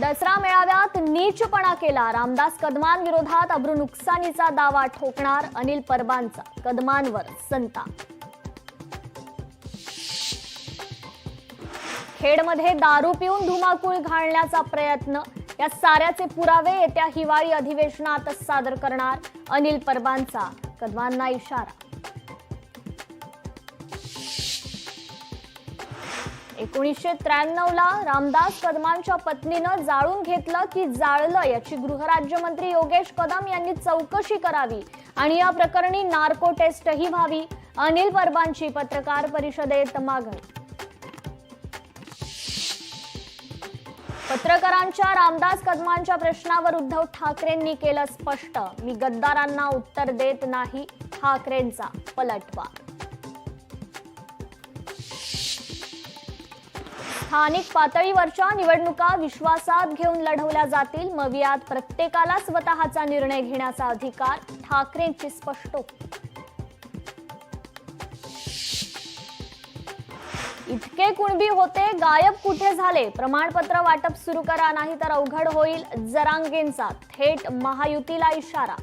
दसरा मेळाव्यात नीचपणा केला, रामदास कदमांविरोधात अब्रू नुकसानीचा दावा ठोकणार अनिल परबांचा, कदमांवर संताप. खेडमध्ये दारू पिऊन धुमाकूळ घालण्याचा प्रयत्न, या साऱ्याचे पुरावे येत्या हिवाळी अधिवेशनात सादर करणार अनिल परबांचा, कदमांना इशारा. 1993 ला रामदास कदमांच्या पत्नीनं जाळून घेतलं की जाळलं याची गृहराज्यमंत्री योगेश कदम यांनी चौकशी करावी आणि या प्रकरणी नार्को टेस्टही व्हावी. अनिल परबांची पत्रकार परिषदेत मागणी. पत्रकारांच्या रामदास कदमांच्या प्रश्नावर उद्धव ठाकरेंनी केलं स्पष्ट, मी गद्दारांना उत्तर देत नाही, ठाकरेंचा पलटवार. स्थानिक पातळीवरच्या निवडणुका विश्वासात घेऊन लढवल्या जातील, मवियात प्रत्येकाला स्वतःचा निर्णय घेण्याचा अधिकार, ठाकरेंची स्पष्टोक्ती. इतके कुणबी होते, गायब कुठे झाले, प्रमाणपत्र वाटप सुरू करा, नाही तर अवघड होईल, जरांगेंचा थेट महायुतीला इशारा.